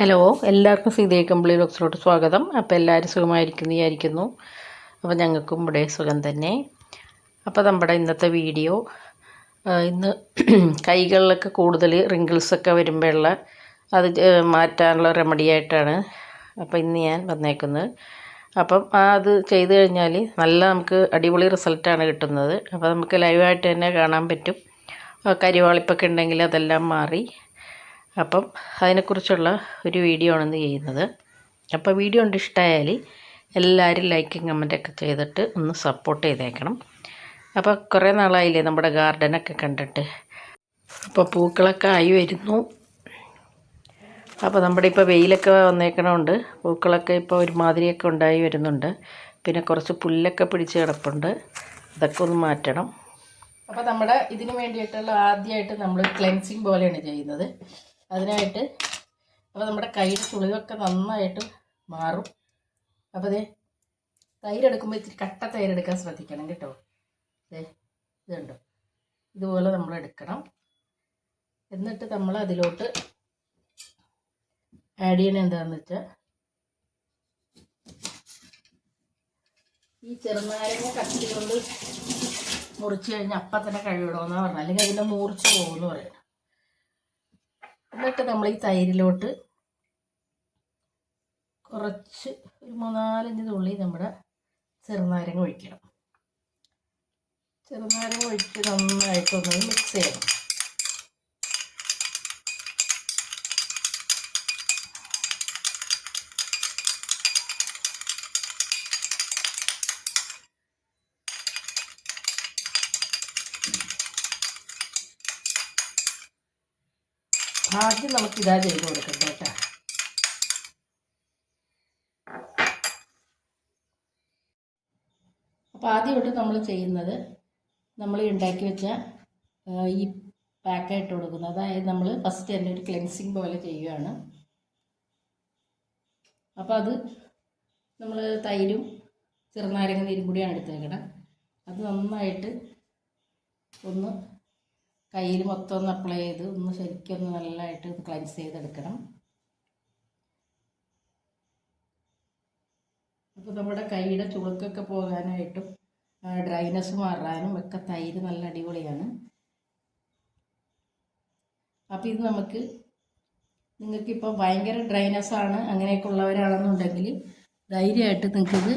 Hello, എല്ലാവർക്കും സീതേ കമ്പിളി ബോക്സിലോട്ട് സ്വാഗതം. അപ്പോൾ എല്ലാവരും സുഖമായിരിക്കുന്നു വിചാരിക്കുന്നു. അപ്പോൾ ഞങ്ങൾക്കും ഇവിടെ സുഖം തന്നെ. അപ്പോൾ നമ്മുടെ ഇന്നത്തെ വീഡിയോ ഇന്ന് കൈകളിലൊക്കെ കൂടുതൽ റിങ്കിൾസൊക്കെ വരുമ്പോഴുള്ള അത് മാറ്റാനുള്ള റെമഡി ആയിട്ടാണ് അപ്പോൾ ഇന്ന് ഞാൻ വന്നേക്കുന്നത്. അപ്പം അത് ചെയ്ത് കഴിഞ്ഞാൽ നല്ല നമുക്ക് അടിപൊളി റിസൾട്ടാണ് കിട്ടുന്നത്. അപ്പോൾ നമുക്ക് ലൈവായിട്ട് തന്നെ കാണാൻ പറ്റും. കരിവാളിപ്പൊക്കെ ഉണ്ടെങ്കിൽ അതെല്ലാം മാറി. അപ്പം അതിനെക്കുറിച്ചുള്ള ഒരു വീഡിയോ ആണ് ഇന്ന് ചെയ്യുന്നത്. അപ്പോൾ വീഡിയോ കൊണ്ട് ഇഷ്ടമായാൽ എല്ലാവരും ലൈക്കും കമൻറ്റൊക്കെ ചെയ്തിട്ട് ഒന്ന് സപ്പോർട്ട് ചെയ്തേക്കണം. അപ്പോൾ കുറേ നാളായില്ലേ നമ്മുടെ ഗാർഡനൊക്കെ കണ്ടിട്ട്. അപ്പോൾ പൂക്കളൊക്കെ ആയി വരുന്നു. അപ്പോൾ നമ്മുടെ ഇപ്പോൾ വെയിലൊക്കെ വന്നേക്കണമുണ്ട് പൂക്കളൊക്കെ ഇപ്പോൾ ഒരുമാതിരിയൊക്കെ ഉണ്ടായി വരുന്നുണ്ട്. പിന്നെ കുറച്ച് പുല്ലൊക്കെ പിടിച്ച് കിടപ്പുണ്ട്, അതൊക്കെ ഒന്ന് മാറ്റണം. അപ്പോൾ നമ്മുടെ ഇതിന് വേണ്ടിയിട്ടുള്ള ആദ്യമായിട്ട് നമ്മൾ ക്ലെൻസിങ് പോലെയാണ് ചെയ്യുന്നത്. അതിനായിട്ട് അപ്പോൾ നമ്മുടെ കയ്യിൽ ചുളിവൊക്കെ നന്നായിട്ട് മാറും. അപ്പോൾ അതേ തൈരെടുക്കുമ്പോൾ ഇത്തിരി കട്ട തൈരെടുക്കാൻ ശ്രദ്ധിക്കണം കേട്ടോ. ഇതുണ്ടോ, ഇതുപോലെ നമ്മൾ എടുക്കണം. എന്നിട്ട് നമ്മൾ അതിലോട്ട് ആഡ് ചെയ്യണത് എന്താണെന്ന് വെച്ചാൽ ഈ ചെറുനാരങ്ങ കത്തി കൊണ്ട് മുറിച്ച് കഴിഞ്ഞാൽ അപ്പം തന്നെ കഴുകിടണമെന്നാണ് പറഞ്ഞത്, അല്ലെങ്കിൽ അതിൻ്റെ മൂർച്ച് പോകുമെന്ന് പറയണം. എന്നിട്ട് നമ്മൾ ഈ തൈരിലോട്ട് കുറച്ച് ഒരു 3-4 തുള്ളി നമ്മുടെ ചെറുനാരങ്ങ ഒഴിക്കണം. ചെറുനാരങ്ങ ഒഴിച്ച് നന്നായിട്ടൊന്ന് മിക്സ് ചെയ്യണം. ആദ്യം നമുക്കിതാ ചെയ്ത് കൊടുക്കണ്ട കേട്ടോ. അപ്പോൾ ആദ്യമായിട്ട് നമ്മൾ ചെയ്യുന്നത് നമ്മൾ ഉണ്ടാക്കി വെച്ച ഈ പാക്കായിട്ട് കൊടുക്കുന്നത്, അതായത് നമ്മൾ ഫസ്റ്റ് തന്നെ ഒരു ക്ലെൻസിങ് പോലെ ചെയ്യുകയാണ്. അപ്പോൾ അത് നമ്മൾ തൈരും ചെറുനാരങ്ങ നീരും കൂടിയാണ് എടുത്തേക്കണം. അത് നന്നായിട്ട് ഒന്ന് കയ്യിൽ മൊത്തം ഒന്ന് അപ്ലൈ ചെയ്ത് ഒന്ന് ശരിക്കൊന്ന് നല്ലതായിട്ട് ഒന്ന് ക്ലൻസ് ചെയ്തെടുക്കണം. അപ്പോൾ നമ്മുടെ കൈയുടെ ചുളുക്കൊക്കെ പോകാനായിട്ടും ഡ്രൈനെസ് മാറാനും ഒക്കെ തൈര് നല്ല അടിപൊളിയാണ്. അപ്പോൾ ഇത് നിങ്ങൾക്കിപ്പോൾ ഭയങ്കര ഡ്രൈനെസ്സാണ് അങ്ങനെയൊക്കെ ഉള്ളവരാണെന്നുണ്ടെങ്കിൽ ധൈര്യമായിട്ട് നിങ്ങൾക്കിത്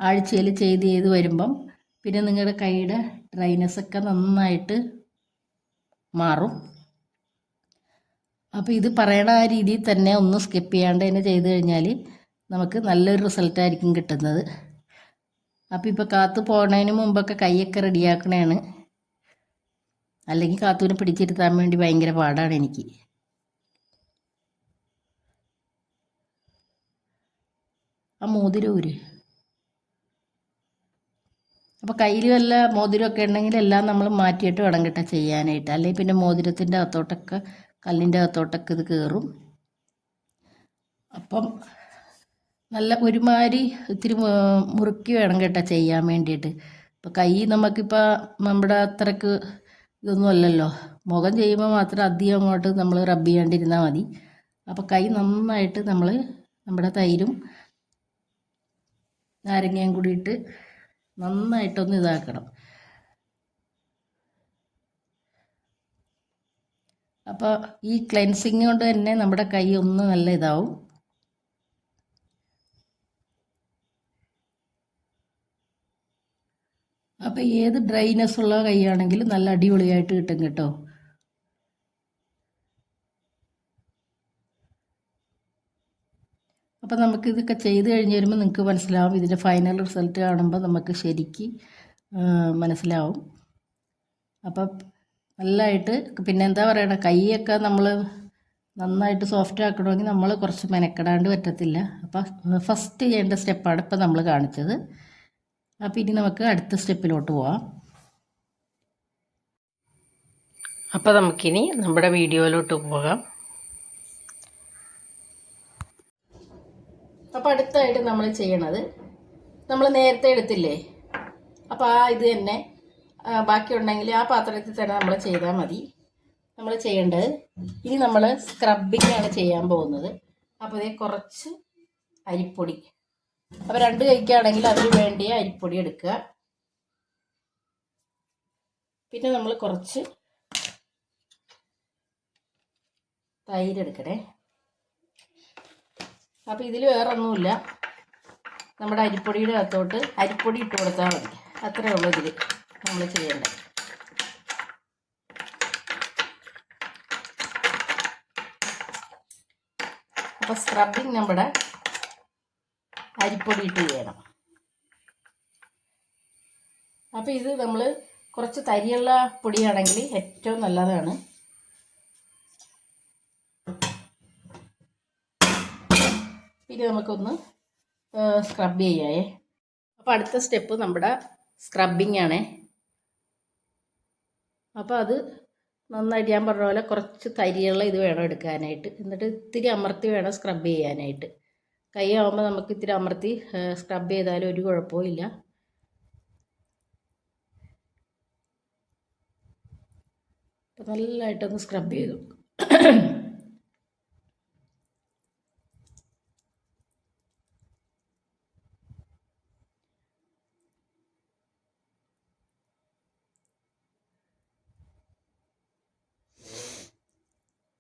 ആഴ്ചയിൽ ചെയ്ത് വരുമ്പം പിന്നെ നിങ്ങളുടെ കൈയുടെ ഡ്രൈനെസ്സൊക്കെ നന്നായിട്ട് മാറും. അപ്പോൾ ഇത് പറയണ ആ രീതിയിൽ തന്നെ ഒന്നും സ്കിപ്പ് ചെയ്യാണ്ട് തന്നെ ചെയ്ത് കഴിഞ്ഞാൽ നമുക്ക് നല്ലൊരു റിസൾട്ടായിരിക്കും കിട്ടുന്നത്. അപ്പോൾ ഇപ്പോൾ കാത്തു പോകുന്നതിന് മുമ്പൊക്കെ കൈയൊക്കെ റെഡിയാക്കണതാണ്, അല്ലെങ്കിൽ കാത്തുവിനെ പിടിച്ചിരുത്താൻ വേണ്ടി ഭയങ്കര പാടാണ് എനിക്ക്. ആ മോതിരം അപ്പോൾ കയ്യിൽ വല്ല മോതിരമൊക്കെ ഉണ്ടെങ്കിൽ എല്ലാം നമ്മൾ മാറ്റിയിട്ട് വേണം കേട്ടോ ചെയ്യാനായിട്ട്, അല്ലെങ്കിൽ പിന്നെ മോതിരത്തിൻ്റെ അകത്തോട്ടൊക്കെ കല്ലിൻ്റെ അകത്തോട്ടൊക്കെ ഇത് കയറും. അപ്പം നല്ല ഒരുമാതിരി ഇത്തിരി മുറുക്കി വേണം കേട്ടോ ചെയ്യാൻ വേണ്ടിയിട്ട്. ഇപ്പോൾ കൈ നമുക്കിപ്പോൾ നമ്മുടെ അത്രക്ക് ഇതൊന്നും അല്ലല്ലോ, മുഖം ചെയ്യുമ്പോൾ മാത്രം അധികം അങ്ങോട്ട് നമ്മൾ റബ്ബ് ചെയ്യാണ്ടിരുന്നാൽ മതി. അപ്പോൾ കൈ നന്നായിട്ട് നമ്മൾ നമ്മുടെ തൈരും നാരങ്ങയും കൂടിയിട്ട് നന്നായിട്ടൊന്ന് ഇതാക്കണം. അപ്പോൾ ഈ ക്ലെൻസിങ് കൊണ്ട് തന്നെ നമ്മുടെ കൈ ഒന്ന് നല്ല ഇതാവും. അപ്പോൾ ഏത് ഡ്രൈനെസ് ഉള്ള കൈയാണെങ്കിലും നല്ല അടിപൊളിയായിട്ട് കിട്ടും കേട്ടോ. അപ്പോൾ നമുക്കിതൊക്കെ ചെയ്ത് കഴിഞ്ഞ് വരുമ്പോൾ നിങ്ങൾക്ക് മനസ്സിലാവും, ഇതിൻ്റെ ഫൈനൽ റിസൾട്ട് കാണുമ്പോൾ നമുക്ക് ശരിക്ക് മനസ്സിലാവും. അപ്പം നല്ലതായിട്ട് പിന്നെ എന്താ പറയണ, കൈയൊക്കെ നമ്മൾ നന്നായിട്ട് സോഫ്റ്റ് ആക്കണമെങ്കിൽ നമ്മൾ കുറച്ച് മെനക്കെടാണ്ട് പറ്റത്തില്ല. അപ്പം ഫസ്റ്റ് ചെയ്യേണ്ട സ്റ്റെപ്പാണ് ഇപ്പം നമ്മൾ കാണിച്ചത്. അപ്പം ഇനി നമുക്ക് അടുത്ത സ്റ്റെപ്പിലോട്ട് പോവാം. അപ്പോൾ നമുക്കിനി നമ്മുടെ വീഡിയോയിലോട്ട് പോകാം. അപ്പോൾ അടുത്തായിട്ട് നമ്മൾ ചെയ്യണത്, നമ്മൾ നേരത്തെ എടുത്തില്ലേ, അപ്പോൾ ഇത് തന്നെ ബാക്കിയുണ്ടെങ്കിൽ ആ പാത്രത്തിൽ തന്നെ നമ്മൾ ചെയ്താൽ മതി. നമ്മൾ ചെയ്യേണ്ടത്, ഇനി നമ്മൾ സ്ക്രബിംഗ് ആണ് ചെയ്യാൻ പോകുന്നത്. അപ്പോൾ ഇതേ കുറച്ച് അരിപ്പൊടി, അപ്പോൾ 2 കൈക്കാണെങ്കിൽ അതിന് വേണ്ടിയ അരിപ്പൊടി എടുക്കുക. പിന്നെ നമ്മൾ കുറച്ച് തൈര് എടുക്കണേ. അപ്പോൾ ഇതിൽ വേറെ ഒന്നുമില്ല, നമ്മുടെ അരിപ്പൊടിയുടെ അകത്തോട്ട് അരിപ്പൊടി ഇട്ട് കൊടുത്താൽ മതി. അത്രയേ ഉള്ളൂ ഇതിൽ നമ്മൾ ചെയ്യേണ്ടത്. അപ്പോൾ സ്ക്രബിങ് നമ്മുടെ അരിപ്പൊടി ഇട്ട് ചെയ്യണം. അപ്പോൾ ഇത് നമ്മൾ കുറച്ച് തരിയുള്ള പൊടിയാണെങ്കിൽ ഏറ്റവും നല്ലതാണ്. പിന്നെ നമുക്കൊന്ന് സ്ക്രബ് ചെയ്യാമേ. അപ്പോൾ അടുത്ത സ്റ്റെപ്പ് നമ്മുടെ സ്ക്രബിങ് ആണേ. അപ്പോൾ അത് നന്നായിട്ട് ഞാൻ പറഞ്ഞ പോലെ കുറച്ച് തരിയുള്ള ഇത് വേണം എടുക്കാനായിട്ട്. എന്നിട്ട് ഇത്തിരി അമർത്തി വേണം സ്ക്രബ് ചെയ്യാനായിട്ട്. കൈ ആകുമ്പോൾ നമുക്ക് ഇത്തിരി അമർത്തി സ്ക്രബ് ചെയ്താലും ഒരു കുഴപ്പവും ഇല്ല. അപ്പോൾ നല്ലതായിട്ടൊന്ന് സ്ക്രബ് ചെയ്തു.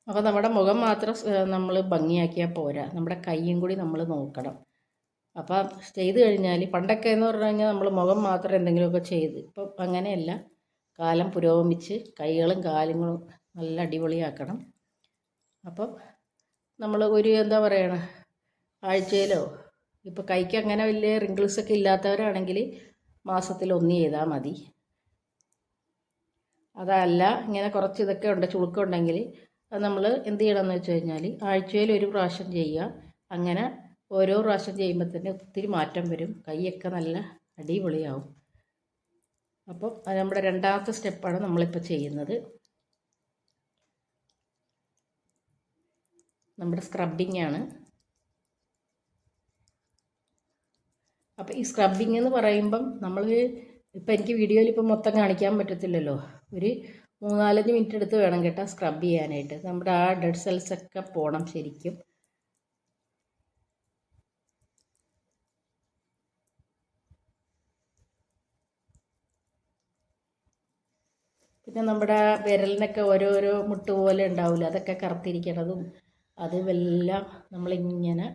അപ്പോൾ നമ്മുടെ മുഖം മാത്രം നമ്മൾ ഭംഗിയാക്കിയാൽ പോരാ, നമ്മുടെ കൈയും കൂടി നമ്മൾ നോക്കണം. അപ്പോൾ ചെയ്ത് കഴിഞ്ഞാൽ, പണ്ടൊക്കെ എന്ന് പറഞ്ഞു കഴിഞ്ഞാൽ നമ്മൾ മുഖം മാത്രം എന്തെങ്കിലുമൊക്കെ ചെയ്ത്, ഇപ്പം അങ്ങനെയല്ല. കാലം പുരോഗമിച്ച് കൈകളും കാലുകളും നല്ല അടിപൊളിയാക്കണം. അപ്പം നമ്മൾ ഒരു എന്താ പറയണ, ആഴ്ചയിലോ, ഇപ്പോൾ കൈക്ക് അങ്ങനെ വലിയ റിങ്കിൾസൊക്കെ ഇല്ലാത്തവരാണെങ്കിൽ മാസത്തിൽ 1 ചെയ്താൽ മതി. അതല്ല ഇങ്ങനെ കുറച്ച് ഇതൊക്കെ ഉണ്ട്, ചുളുക്കുണ്ടെങ്കിൽ അത് നമ്മൾ എന്ത് ചെയ്യണമെന്ന് വെച്ച് കഴിഞ്ഞാൽ ആഴ്ചയിൽ 1 പ്രാവശ്യം ചെയ്യുക. അങ്ങനെ ഓരോ പ്രാവശ്യം ചെയ്യുമ്പോൾ തന്നെ ഒത്തിരി മാറ്റം വരും, കൈയൊക്കെ നല്ല അടിപൊളിയാവും. അപ്പം അത് നമ്മുടെ രണ്ടാമത്തെ സ്റ്റെപ്പാണ് നമ്മളിപ്പോൾ ചെയ്യുന്നത്, നമ്മുടെ സ്ക്രബിംഗ് ആണ്. അപ്പോൾ ഈ സ്ക്രബിംഗ് എന്ന് പറയുമ്പം നമ്മൾ ഇപ്പം എനിക്ക് വീഡിയോയിൽ ഇപ്പം മൊത്തം കാണിക്കാൻ പറ്റത്തില്ലല്ലോ, ഒരു 3-4 മിനിറ്റ് എടുത്ത് വേണം കേട്ടോ സ്ക്രബ് ചെയ്യാനായിട്ട്. നമ്മുടെ ആ ഡെഡ് സെൽസൊക്കെ പോകണം ശരിക്കും. പിന്നെ നമ്മുടെ വിരലിനൊക്കെ ഓരോരോ മുട്ട് പോലെ ഉണ്ടാവില്ല, അതൊക്കെ കറുത്തിരിക്കണതും അതുമെല്ലാം നമ്മളിങ്ങനെ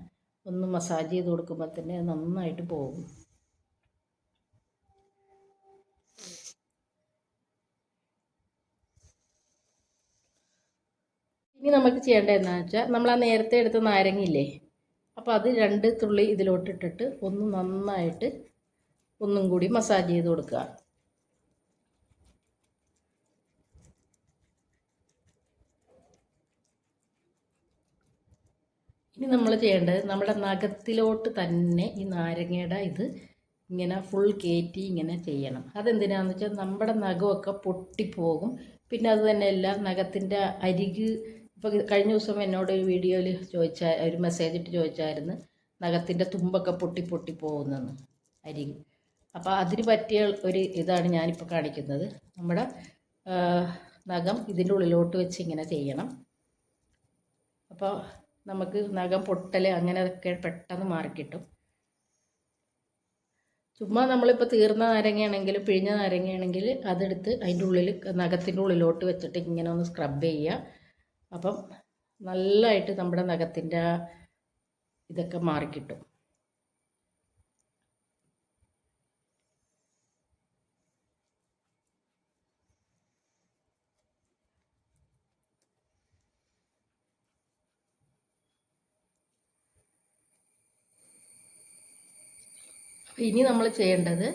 ഒന്ന് മസാജ് ചെയ്ത് കൊടുക്കുമ്പോൾ തന്നെ നന്നായിട്ട് പോകും. ഇനി നമുക്ക് ചെയ്യേണ്ടത് എന്താണെന്ന് വെച്ചാൽ, നമ്മൾ ആ നേരത്തെ എടുത്ത നാരങ്ങയില്ലേ, അപ്പോൾ അത് 2 തുള്ളി ഇതിലോട്ടിട്ടിട്ട് ഒന്ന് നന്നായിട്ട് ഒന്നും കൂടി മസാജ് ചെയ്ത് കൊടുക്കുക. ഇനി നമ്മൾ ചെയ്യേണ്ടത്, നമ്മുടെ നഖത്തിലോട്ട് തന്നെ ഈ നാരങ്ങയുടെ ഇത് ഇങ്ങനെ ഫുൾ കയറ്റി ഇങ്ങനെ ചെയ്യണം. അതെന്തിനാണെന്ന് വെച്ചാൽ നമ്മുടെ നഖമൊക്കെ പൊട്ടിപ്പോകും. പിന്നെ അത് തന്നെയല്ല, നഖത്തിൻ്റെ അരിക്, ഇപ്പോൾ കഴിഞ്ഞ ദിവസം എന്നോട് ഒരു വീഡിയോയിൽ ഒരു മെസ്സേജ് ഇട്ട് ചോദിച്ചായിരുന്നു, നഖത്തിൻ്റെ തുമ്പൊക്കെ പൊട്ടി പോകുന്നെന്ന്, അരിക്. അപ്പോൾ അതിന് പറ്റിയ ഒരു ഇതാണ് ഞാനിപ്പോൾ കാണിക്കുന്നത്. നമ്മുടെ നഖം ഇതിൻ്റെ ഉള്ളിലോട്ട് വെച്ച് ഇങ്ങനെ ചെയ്യണം. അപ്പോൾ നമുക്ക് നഖം പൊട്ടൽ അങ്ങനെയൊക്കെ പെട്ടെന്ന് മാറിക്കിട്ടും. ചുമ്മാ നമ്മളിപ്പോൾ തീർന്ന നാരങ്ങയാണെങ്കിലും പിഴിഞ്ഞ നാരങ്ങയാണെങ്കിൽ അതെടുത്ത് അതിൻ്റെ ഉള്ളിൽ നഖത്തിൻ്റെ ഉള്ളിലോട്ട് വെച്ചിട്ട് ഇങ്ങനെ ഒന്ന് സ്ക്രബ് ചെയ്യുക. അപ്പം നല്ലതായിട്ട് നമ്മുടെ നഖത്തിൻ്റെ ഇതൊക്കെ മാറിക്കിട്ടും. ഇനി നമ്മൾ ചെയ്യേണ്ടത്,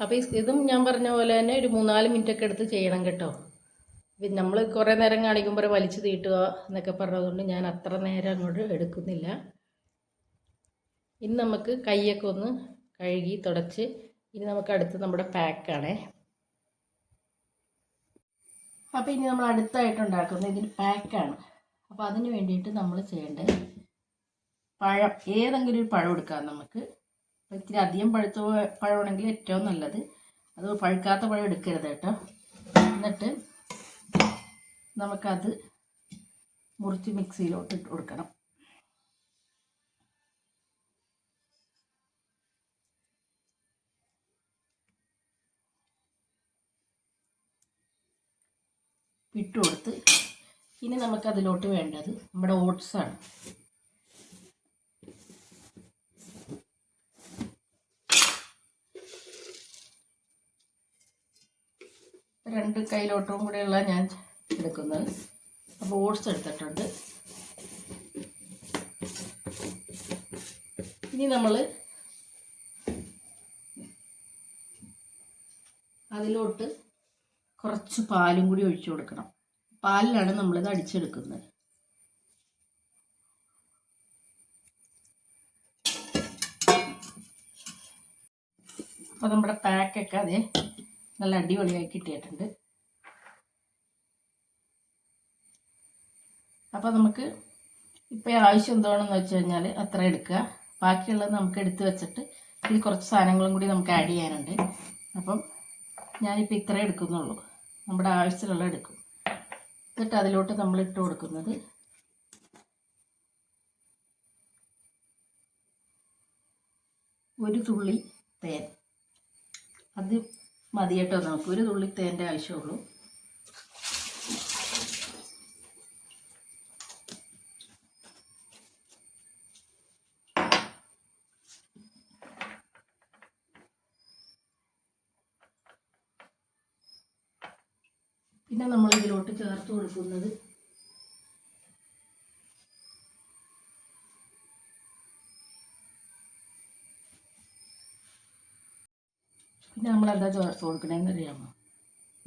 അപ്പോൾ ഇതും ഞാൻ പറഞ്ഞ പോലെ തന്നെ ഒരു 3-4 മിനിറ്റൊക്കെ എടുത്ത് ചെയ്യണം കേട്ടോ. പിന്നെ നമ്മൾ കുറേ നേരം കാണിക്കുമ്പോൾ വലിച്ചു തീട്ടുക എന്നൊക്കെ പറഞ്ഞതുകൊണ്ട് ഞാൻ അത്ര നേരം അങ്ങോട്ട് എടുക്കുന്നില്ല. ഇനി നമുക്ക് കൈയൊക്കെ ഒന്ന് കഴുകി തുടച്ച്, ഇനി നമുക്ക് അടുത്ത് നമ്മുടെ പാക്കാണേ. അപ്പോൾ ഇനി നമ്മൾ അടുത്തായിട്ട് ഉണ്ടാക്കുന്നത് ഇതിന് പാക്കാണ്. അപ്പോൾ അതിന് വേണ്ടിയിട്ട് നമ്മൾ ചെയ്യേണ്ടത്, പഴം, ഏതെങ്കിലും ഒരു പഴം എടുക്കാം നമുക്ക്. ഇത്തിരി അധികം പഴുത്ത പഴമാണെങ്കിൽ ഏറ്റവും നല്ലത്. അത് പഴുക്കാത്ത പഴം എടുക്കരുത് കേട്ടോ. എന്നിട്ട് നമുക്കത് മുറിച്ച് മിക്സിയിലോട്ട് ഇട്ട് കൊടുക്കണം. ഇട്ട് കൊടുത്ത് ഇനി നമുക്കതിലോട്ട് വേണ്ടത് നമ്മുടെ ഓട്സാണ്. രണ്ട് കൈലോട്ടും കൂടെയുള്ള ഞാൻ എടുക്കുന്നത്. അപ്പോൾ ഓട്സ് എടുത്തിട്ടുണ്ട്. ഇനി നമ്മൾ അതിലോട്ട് കുറച്ച് പാലും കൂടി ഒഴിച്ചു കൊടുക്കണം. പാലിലാണ് നമ്മളിത് അടിച്ചെടുക്കുന്നത്. അപ്പോൾ നമ്മുടെ പാക്കൊക്കെ അതേ നല്ല അടിപൊളിയായി കിട്ടിയിട്ടുണ്ട്. അപ്പോൾ നമുക്ക് ഇപ്പോൾ ആവശ്യം എന്താണെന്ന് വെച്ച് കഴിഞ്ഞാൽ അത്ര എടുക്കുക. ബാക്കിയുള്ളത് നമുക്ക് എടുത്ത് വെച്ചിട്ട് ഇതിൽ കുറച്ച് സാധനങ്ങളും കൂടി നമുക്ക് ആഡ് ചെയ്യാനുണ്ട്. അപ്പം ഞാനിപ്പോൾ ഇത്രേ എടുക്കുന്നുള്ളൂ. നമ്മുടെ ആവശ്യത്തിലുള്ള എടുക്കും. എന്നിട്ട് അതിലോട്ട് നമ്മൾ ഇട്ട് കൊടുക്കുന്നത് ഒരു തുള്ളി തേൻ. അത് മതി കേട്ടോ, നമുക്ക് ഒരു തുള്ളി തേൻ്റെ ആവശ്യമുള്ളൂ. പിന്നെ നമ്മൾ ഇതിലോട്ട് ചേർത്ത് കൊടുക്കുന്നത് പിന്നെ നമ്മളെന്താ ചേർത്ത് കൊടുക്കണേന്ന് അറിയാമോ?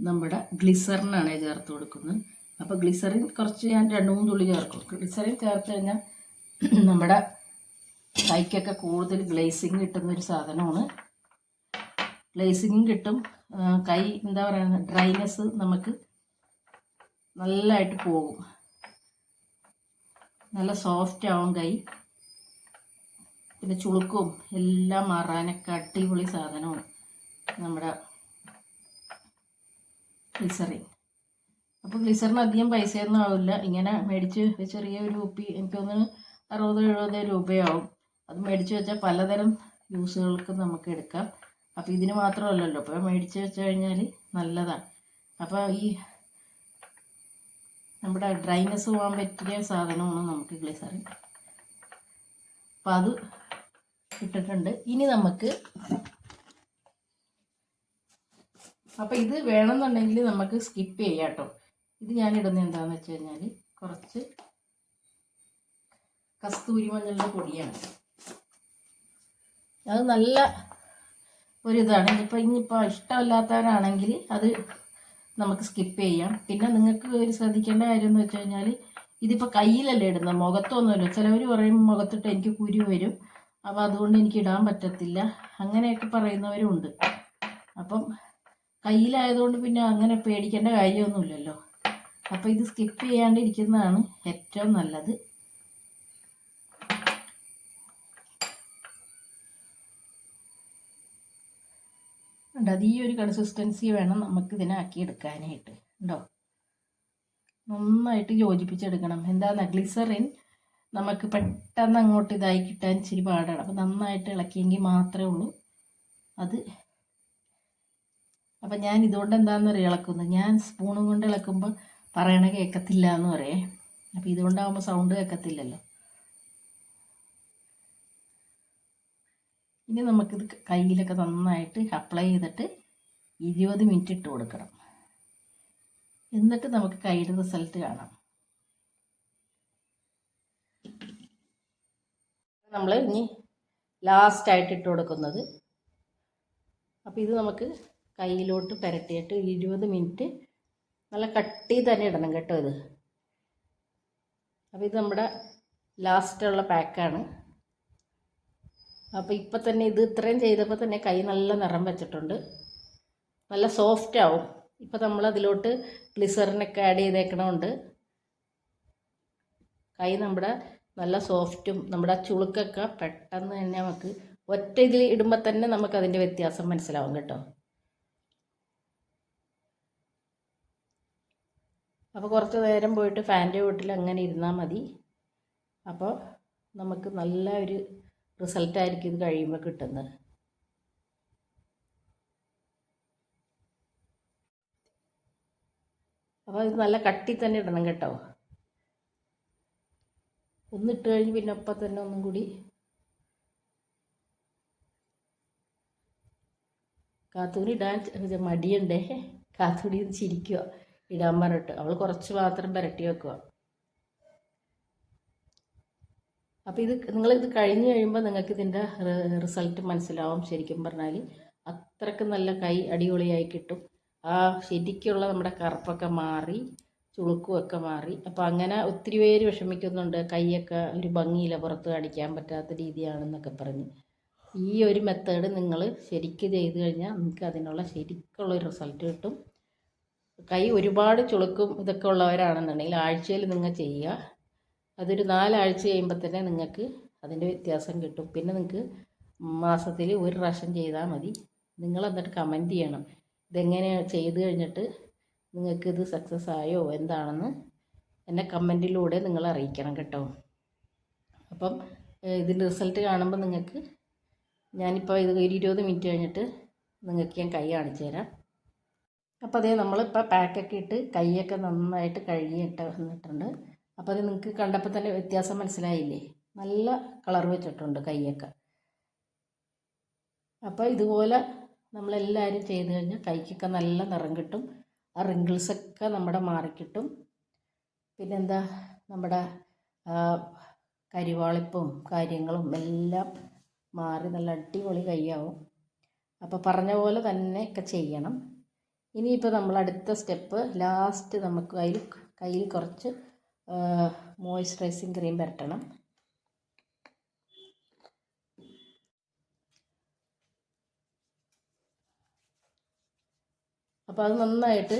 നമ്മുടെ ഗ്ലിസറിനാണ് ചേർത്ത് കൊടുക്കുന്നത്. അപ്പോൾ ഗ്ലിസറിൻ കുറച്ച് ഞാൻ 2-3 തുള്ളി ചേർക്കും. ഗ്ലിസറിൻ ചേർത്ത് കഴിഞ്ഞാൽ നമ്മുടെ കൈക്കൊക്കെ കൂടുതൽ ഗ്ലേസിങ് കിട്ടുന്നൊരു സാധനമാണ്. ഗ്ലേസിങ്ങും കിട്ടും, കൈ എന്താ പറയുക, ഡ്രൈനെസ് നമുക്ക് നല്ലതായിട്ട് പോകും. നല്ല സോഫ്റ്റ് ആവും കൈ. പിന്നെ ചുളുക്കും എല്ലാം മാറാനൊക്കെ അടിപൊളി സാധനമാണ് നമ്മുടെ ഗ്ലിസറിൻ. അപ്പോൾ ഗ്ലിസറിന് അധികം പൈസയൊന്നും ആവില്ല. ഇങ്ങനെ മേടിച്ച് ചെറിയൊരു കുപ്പി എനിക്ക് തോന്നുന്നു 60-70 രൂപയാവും. അത് മേടിച്ച് വെച്ചാൽ പലതരം യൂസുകൾക്ക് നമുക്ക് എടുക്കാം. അപ്പോൾ ഇതിന് മാത്രമല്ലല്ലോ, അപ്പോൾ മേടിച്ച് വെച്ച് കഴിഞ്ഞാൽ നല്ലതാണ്. അപ്പോൾ ഈ നമ്മുടെ ഡ്രൈനെസ് പോകാൻ പറ്റിയ സാധനമാണ് നമുക്ക് ഗ്ലിസറിൻ. അപ്പോൾ അത് ഇട്ടിട്ടുണ്ട്. ഇനി നമുക്ക് അപ്പോൾ ഇത് വേണമെന്നുണ്ടെങ്കിൽ നമുക്ക് സ്കിപ്പ് ചെയ്യാം കേട്ടോ. ഇത് ഞാനിടുന്നത് എന്താണെന്ന് വെച്ച് കഴിഞ്ഞാൽ കുറച്ച് കസ്തൂരി മഞ്ഞളുടെ പൊടിയാണ്. അത് നല്ല ഒരിതാണ്. ഇനിയിപ്പോൾ ഇഷ്ടമല്ലാത്തവരാണെങ്കിൽ അത് നമുക്ക് സ്കിപ്പ് ചെയ്യാം. പിന്നെ നിങ്ങൾക്ക് ഒരു ശ്രദ്ധിക്കേണ്ട കാര്യം എന്ന് വെച്ച് കഴിഞ്ഞാൽ ഇതിപ്പോൾ കയ്യിലല്ലേ ഇടുന്നത്, മുഖത്തൊന്നുമല്ല. ചിലവർ പറയും മുഖത്തിട്ട് എനിക്ക് കുരു വരും, അപ്പോൾ അതുകൊണ്ട് എനിക്ക് ഇടാൻ പറ്റത്തില്ല, അങ്ങനെയൊക്കെ പറയുന്നവരും ഉണ്ട്. അപ്പം കയ്യിലായതുകൊണ്ട് പിന്നെ അങ്ങനെ പേടിക്കേണ്ട കാര്യമൊന്നുമില്ലല്ലോ. അപ്പോൾ ഇത് സ്കിപ്പ് ചെയ്യാണ്ടിരിക്കുന്നതാണ് ഏറ്റവും നല്ലത്. അത് ഈ ഒരു കൺസിസ്റ്റൻസി വേണം നമുക്ക് ഇതിനാക്കി എടുക്കാനായിട്ട്. ഉണ്ടോ, നന്നായിട്ട് യോജിപ്പിച്ചെടുക്കണം. എന്താണെന്ന് ഗ്ലിസറിൻ നമുക്ക് പെട്ടെന്ന് അങ്ങോട്ട് ഇതായി കിട്ടാൻ ഇച്ചിരി പാടാണ്. അപ്പോൾ നന്നായിട്ട് ഇളക്കിയെങ്കിൽ മാത്രമേ ഉള്ളൂ അത്. അപ്പം ഞാൻ ഇതുകൊണ്ട് എന്താണെന്നറിയാം ഇളക്കുന്നത്, ഞാൻ സ്പൂണും കൊണ്ട് ഇളക്കുമ്പോൾ പറയണ കേൾക്കത്തില്ല എന്ന് പറയേ. അപ്പോൾ ഇതുകൊണ്ടാകുമ്പോൾ സൗണ്ട് കേൾക്കത്തില്ലല്ലോ. ഇനി നമുക്കിത് കയ്യിലൊക്കെ നന്നായിട്ട് അപ്ലൈ ചെയ്തിട്ട് 20 മിനിറ്റ് ഇട്ട് കൊടുക്കണം. എന്നിട്ട് നമുക്ക് കൈയുടെ റിസൾട്ട് കാണാം. നമ്മൾ ഇനി ലാസ്റ്റായിട്ട് ഇട്ട് കൊടുക്കുന്നത്, അപ്പോൾ ഇത് നമുക്ക് കയ്യിലോട്ട് പുരട്ടിയിട്ട് 20 മിനിറ്റ് നല്ല കട്ടി തന്നെ ഇടണം കേട്ടോ ഇത്. അപ്പോൾ ഇത് നമ്മുടെ ലാസ്റ്റുള്ള പാക്കാണ്. അപ്പോൾ ഇപ്പം തന്നെ ഇത് ഇത്രയും ചെയ്തപ്പോൾ തന്നെ കൈ നല്ല നിറം വെച്ചിട്ടുണ്ട്, നല്ല സോഫ്റ്റ് ആവും. ഇപ്പം നമ്മൾ അതിലോട്ട് ഗ്ലിസറിനൊക്കെ ആഡ് ചെയ്തേക്കണമുണ്ട് കൈ നമ്മുടെ നല്ല സോഫ്റ്റും നമ്മുടെ ചുളുക്കൊക്കെ പെട്ടെന്ന് തന്നെ നമുക്ക് ഒറ്റ ഇതിൽ ഇടുമ്പോൾ തന്നെ നമുക്കതിൻ്റെ വ്യത്യാസം മനസ്സിലാവും കേട്ടോ. അപ്പോൾ കുറച്ച് നേരം പോയിട്ട് ഫാൻ്റെ വീട്ടിൽ അങ്ങനെ ഇരുന്നാൽ മതി. അപ്പോൾ നമുക്ക് നല്ല ഒരു റിസൾട്ടായിരിക്കും ഇത് കഴിയുമ്പോൾ കിട്ടുന്നത്. അപ്പോൾ ഇത് നല്ല കട്ടി തന്നെ ഇടണം കേട്ടോ. ഒന്നിട്ട് കഴിഞ്ഞ് പിന്നെ ഒപ്പം തന്നെ ഒന്നും കൂടി കാത്തൂന് ഇടാൻ മടിയുണ്ടേ. കാത്തൂടി ഇത് ചിരിക്കുക ഇടാൻ പറഞ്ഞിട്ട്. അവൾ കുറച്ച് മാത്രം പുരട്ടി വെക്കുക. അപ്പോൾ നിങ്ങളിത് കഴിഞ്ഞ് കഴിയുമ്പോൾ നിങ്ങൾക്ക് ഇതിൻ്റെ റിസൾട്ട് മനസ്സിലാവും. ശരിക്കും പറഞ്ഞാൽ അത്രയ്ക്ക് നല്ല കൈ അടിപൊളിയായി കിട്ടും. ആ ശരിക്കുള്ള നമ്മുടെ കറുപ്പൊക്കെ മാറി ചുളുക്കുമൊക്കെ മാറി. അപ്പോൾ അങ്ങനെ ഒത്തിരി പേര് വിഷമിക്കുന്നുണ്ട്, കൈയൊക്കെ ഒരു ഭംഗിയില്ല, പുറത്ത് കാണിക്കാൻ പറ്റാത്ത രീതിയാണെന്നൊക്കെ പറഞ്ഞ്. ഈ ഒരു മെത്തേഡ് നിങ്ങൾ ശരിക്ക് ചെയ്ത് കഴിഞ്ഞാൽ നിങ്ങൾക്ക് അതിനുള്ള ശരിക്കുള്ള ഒരു റിസൾട്ട് കിട്ടും. കൈ ഒരുപാട് ചുളുക്കും ഇതൊക്കെ ഉള്ളവരാണെന്നുണ്ടെങ്കിൽ ആഴ്ചയിൽ നിങ്ങൾ ചെയ്യുക. അതൊരു 4 ആഴ്ച കഴിയുമ്പോൾ തന്നെ നിങ്ങൾക്ക് അതിൻ്റെ വ്യത്യാസം കിട്ടും. പിന്നെ നിങ്ങൾക്ക് മാസത്തിൽ ഒരു പ്രാവശ്യം ചെയ്താൽ മതി. നിങ്ങൾ എന്നിട്ട് കമൻറ്റ് ചെയ്യണം ഇതെങ്ങനെ ചെയ്ത് കഴിഞ്ഞിട്ട് നിങ്ങൾക്കിത് സക്സസ് ആയോ എന്താണെന്ന് എന്നെ കമൻറ്റിലൂടെ നിങ്ങൾ അറിയിക്കണം കേട്ടോ. അപ്പം ഇതിൻ്റെ റിസൾട്ട് കാണുമ്പോൾ നിങ്ങൾക്ക് ഞാനിപ്പോൾ ഇത് 20 മിനിറ്റ് കഴിഞ്ഞിട്ട് നിങ്ങൾക്ക് ഞാൻ കൈ കാണിച്ചു തരാം. അപ്പോൾ അതേ നമ്മളിപ്പോൾ പാക്കൊക്കെ ഇട്ട് കൈയൊക്കെ നന്നായിട്ട് കഴുകിയിട്ട് വന്നിട്ടുണ്ട്. അപ്പോൾ അത് നിങ്ങൾക്ക് കണ്ടപ്പോൾ തന്നെ വ്യത്യാസം മനസ്സിലായില്ലേ? നല്ല കളർ വെച്ചിട്ടുണ്ട് കൈയൊക്കെ. അപ്പോൾ ഇതുപോലെ നമ്മളെല്ലാവരും ചെയ്ത് കഴിഞ്ഞാൽ കൈക്കൊക്കെ നല്ല നിറം കിട്ടും. ആ റിങ്കിൾസൊക്കെ നമ്മുടെ മാറിക്കിട്ടും. പിന്നെന്താ, നമ്മുടെ കരിവാളിപ്പും കാര്യങ്ങളും എല്ലാം മാറി നല്ല അടിപൊളി കൈയാവും. അപ്പോൾ പറഞ്ഞ പോലെ തന്നെ ഒക്കെ ചെയ്യണം. ഇനിയിപ്പോൾ നമ്മൾ അടുത്ത സ്റ്റെപ്പ് ലാസ്റ്റ് നമുക്ക് കയ്യിൽ കുറച്ച് മോയ്സ്ചറൈസിങ് ക്രീം പുരട്ടണം. അപ്പോൾ അത് നന്നായിട്ട്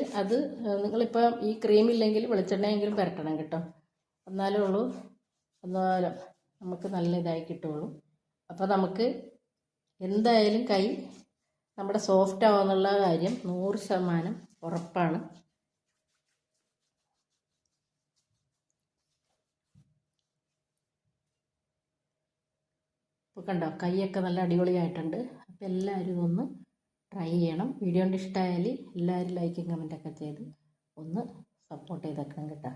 നിങ്ങളിപ്പോൾ ഈ ക്രീം ഇല്ലെങ്കിൽ വെളിച്ചെണ്ണയെങ്കിലും പുരട്ടണം കേട്ടോ. എന്നാലേ ഉള്ളൂ നമുക്ക് നല്ല ഇതായി കിട്ടുള്ളൂ. അപ്പോൾ നമുക്ക് എന്തായാലും കൈ നമ്മുടെ സോഫ്റ്റ് ആവുമെന്നുള്ള കാര്യം 100% ഉറപ്പാണ്. ഇപ്പോൾ കണ്ടോ കൈയൊക്കെ നല്ല അടിപൊളിയായിട്ടുണ്ട്. അപ്പോൾ എല്ലാവരും ഇതൊന്ന് ട്രൈ ചെയ്യണം. വീഡിയോ കൊണ്ട് ഇഷ്ടമായാൽ എല്ലാവരും ലൈക്കും കമൻറ്റൊക്കെ ചെയ്ത് ഒന്ന് സപ്പോർട്ട് ചെയ്തേക്കണം കേട്ടോ.